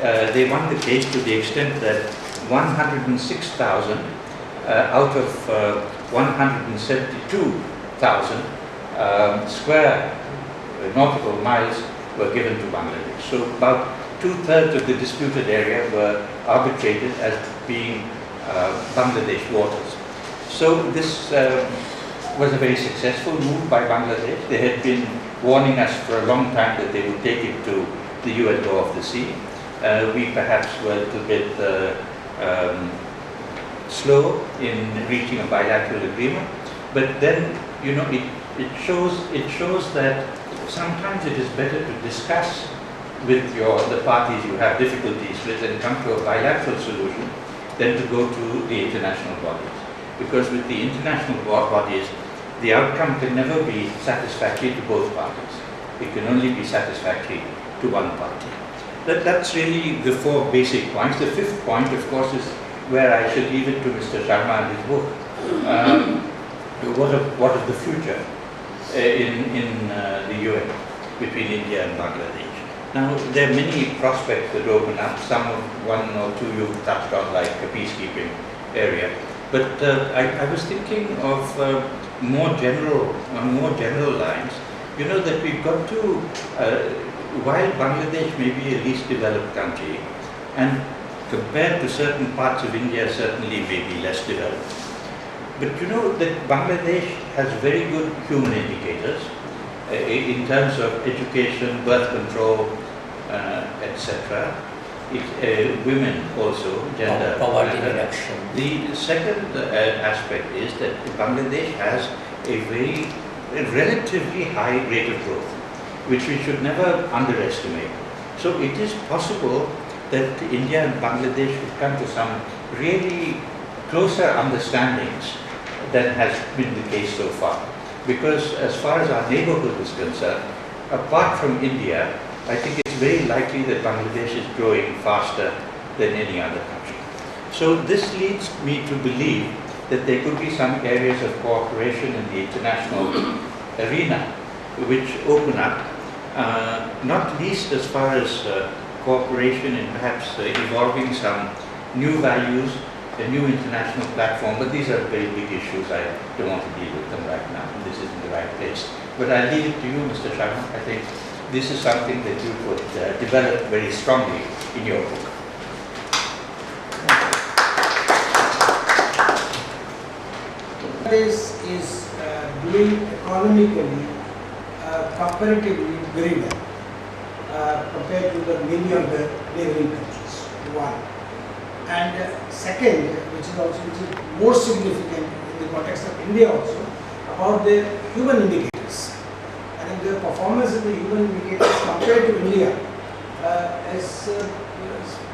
they won the case to the extent that 106,000 out of 172,000 square nautical miles were given to Bangladesh. So about 2/3 of the disputed area were arbitrated as being Bangladesh waters. So this was a very successful move by Bangladesh. They had been warning us for a long time that they would take it to the UN Law of the Sea. We perhaps were a little bit slow in reaching a bilateral agreement, but then, you know, it shows that sometimes it is better to discuss with the parties you have difficulties with and come to a bilateral solution than to go to the international bodies. Because with the international bodies, the outcome can never be satisfactory to both parties. It can only be satisfactory to one party. That's really the four basic points. The fifth point, of course, is where I should leave it to Mr. Sharma and his book. What of the future in the UN between India and Bangladesh? Now, there are many prospects that open up. One or two you've touched on, like a peacekeeping area. But I was thinking of more general lines. You know that we've got to, while Bangladesh may be a least developed country, and compared to certain parts of India, certainly may be less developed. But you know that Bangladesh has very good human indicators in terms of education, birth control, etc. Women also, gender. Poverty reduction. The second aspect is that Bangladesh has a relatively high rate of growth, which we should never underestimate. So it is possible that India and Bangladesh should come to some really closer understandings than has been the case so far. Because as far as our neighborhood is concerned, apart from India, I think it's very likely that Bangladesh is growing faster than any other country. So this leads me to believe that there could be some areas of cooperation in the international arena which open up, not least as far as cooperation in perhaps evolving some new values, a new international platform, but these are very big issues. I don't want to deal with them right now. This isn't the right place. But I'll leave it to you, Mr. Sharma. I think this is something that you could develop very strongly in your book. Bangladesh is doing economically, comparatively very well compared to the many of the neighboring countries. One. And second, which is more significant in the context of India also, about their human indicators. I think their performance in the human indicators compared to India is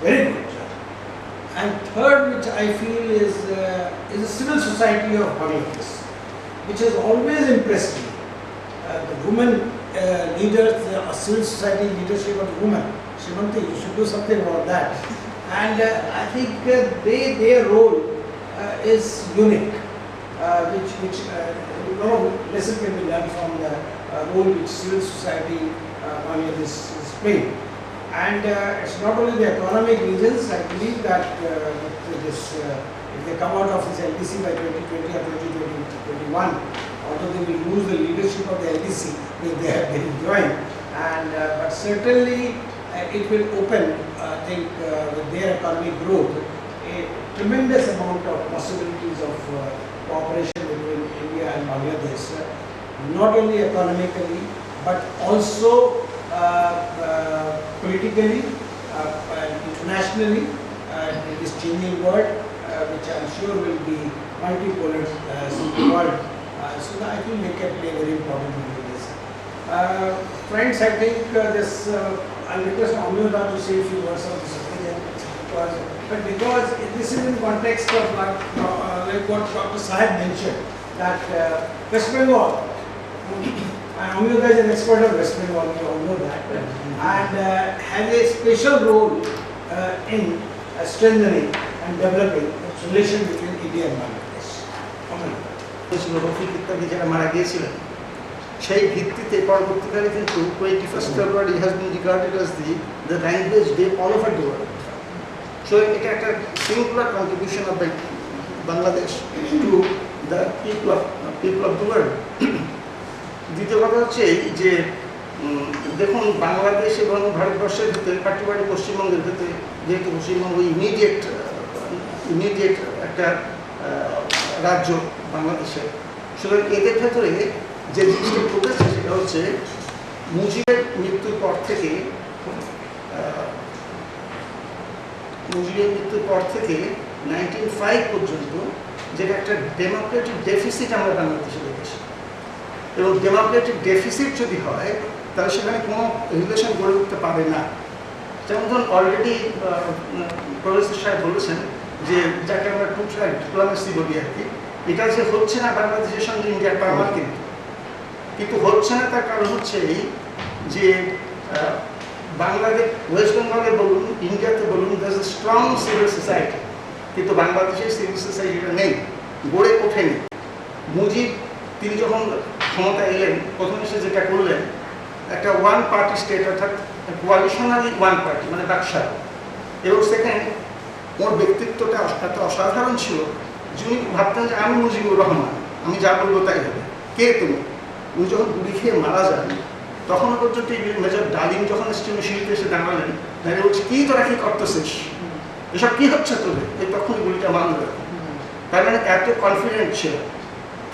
very good. And third, which I feel is the civil society of Bangladesh, which has always impressed me. The women leaders, the civil society leadership of the women. Srimanti, you should do something about that. And I think their role is unique, which a lot of lessons can be learned from the role which civil society Bangladesh is playing. And it's not only the economic reasons. I believe that if they come out of this LDC by 2020 or 2021, although they will lose the leadership of the LDC, which they have been enjoying, and but certainly it will open, I think, with their economic growth, a tremendous amount of possibilities of cooperation between India and Bangladesh, not only economically, but also politically, internationally, in this changing world, which I am sure will be multipolar world. So I think they can play a very important role in this. Friends, I think I'll request Amyuda to say a few words on this occasion, but because this is in context of like what Dr. SHAHED mentioned, that West Bengal, Amyuda is an expert of West Bengal, you all know that, and has a special role in strengthening and developing the relation between India and Bangladesh. সেই ভিত্তিতে পরবর্তীকালে কিন্তু 21st February has been regarded as the language day all over the world. So এটা একটা singular contribution of the Bangladesh to the people of the world. দ্বিতীয় কথা হচ্ছে যে দেখুন বাংলাদেশ এবং ভারতবর্ষের ভিতরে পার্টিকুলারলি পশ্চিমবঙ্গের ভিতরে যেহেতু পশ্চিমবঙ্গ ইমিডিয়েট একটা রাজ্য বাংলাদেশের, সুতরাং এদের ভেতরে যে জিনিসটা ঘটেছে সেটা হচ্ছে মুজিবের মৃত্যুর পর থেকে 1905 পর্যন্ত যেটা একটা ডেমোক্রেটিক ডেফিসিট আমরা বাংলাদেশে দেখেছি। এবং ডেমোক্রেটিক ডেফিসিট যদি হয় তাহলে সেখানে কোনো রিলেশন গড়ে উঠতে পারে না। যেমন ধরুন অলরেডি প্রফেসর সাহেব বলেছেন যে যাকে আমরা টুকরাই ডিপ্লোমেসি বলি আর কি, এটা যে হচ্ছে না বাংলাদেশের সঙ্গে ইন্ডিয়ার পারমার কিন্তু হচ্ছে না তার কারণ হচ্ছে এই যে বাংলাদেশ ওয়েস্ট বেঙ্গলে বলুন ইন্ডিয়াতে বলুন there is a strong civil society, কিন্তু বাংলাদেশের সিভিল সোসাইটিটা নেই, গড়ে ওঠেনি। মুজিব তিনি যখন ক্ষমতা এলেন প্রথমে সে যেটা করলেন একটা ওয়ান পার্টি স্টেট অর্থাৎ কোয়ালিশনালি ওয়ান পার্টি মানে বাকশাল, এবং সেখানে ওর ব্যক্তিত্বটা এত অসাধারণ ছিল যিনি ভাবতেন যে আমি মুজিবুর রহমান, আমি যা বলবো তাই হবে, কে তুমি? উনি যখন গুলি খেয়ে মারা যান তখনও পর্যন্ত মেজর ডালিম যখন সিঁড়িতে এসে দাঁড়ালেন দাঁড়িয়ে বলছে কি তোরা কি করতেছিস, এসব কি হচ্ছে তোদের, এই তখন গুলিটা মারল। তার মানে এত কনফিডেন্ট ছিল।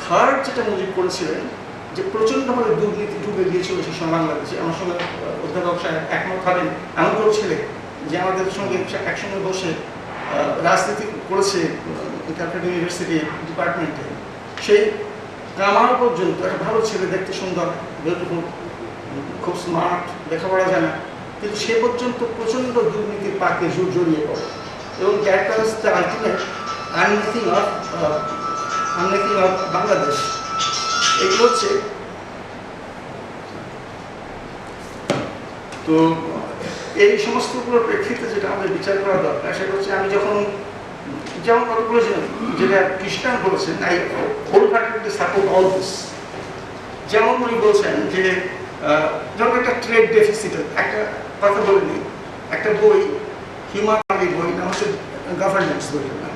থার্ড যেটা মুজিব করেছিলেন যে প্রচণ্ডভাবে দুর্নীতি ঢুকে গিয়েছিল সে সময় বাংলাদেশে। আমার সঙ্গে অধ্যাপক সাহেব একমত হবেন, এমন কেউ ছেলে যে আমাদের সঙ্গে একসঙ্গে বসে রাজনীতি করেছে ক্যালকাটা ইউনিভার্সিটি ডিপার্টমেন্টে, সেই কামাল পর্যন্ত একটা ভালো ছেলে, দেখতে সুন্দর, বিউটিফুল, খুব স্মার্ট, লেখাপড়া জানা, কিন্তু সে পর্যন্ত প্রচণ্ড দুর্নীতির পাকে জড়িয়ে পড়ে। এবং that was the ultimate unmaking of Bangladesh. এগুলো হচ্ছে তো এই সমস্তগুলোর প্রেক্ষিতে যেটা আমাদের বিচার করা দরকার সেটা হচ্ছে আমি যখন যেমন কতগুলো যেটা খ্রিস্টান বলেছেন আই হোলহার্টেডলি সাপোর্ট অল দিস। যেমন উনি বলছেন যে যখন একটা ট্রেড ডেফিসিটের একটা কথা বলে নিই, একটা বই হিউম্যান বই নাম হচ্ছে গভর্নেন্স বইটা, না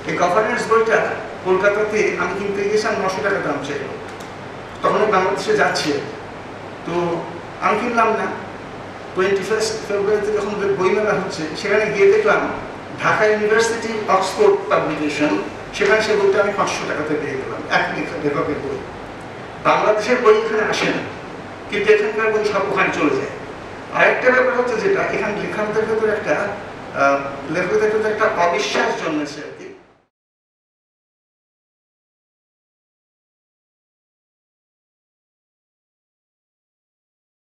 এই গভর্নেন্স বইটা কলকাতাতে আমি কিনতে গিয়েছিলাম 900 টাকা দাম ছিল, তখন বাংলাদেশে যাচ্ছি, তো আমি কিনলাম না। 21 ফেব্রুয়ারিতে যখন বইমেলা হচ্ছে সেখানে গিয়ে দেখলাম ঢাকা ইউনিভার্সিটি অক্সফোর্ড পাবলিকেশন, সেখানে সে বইটা আমি 500 টাকাতে পেয়ে গেলাম, এক লেখকের বই। বাংলাদেশের বই এখানে আসে না, কিন্তু এখানকার বই সব ওখানে চলে যায়। আরেকটা ব্যাপার হচ্ছে যেটা এখানে লেখকদের ভেতরে একটা অবিশ্বাস জন্মেছে।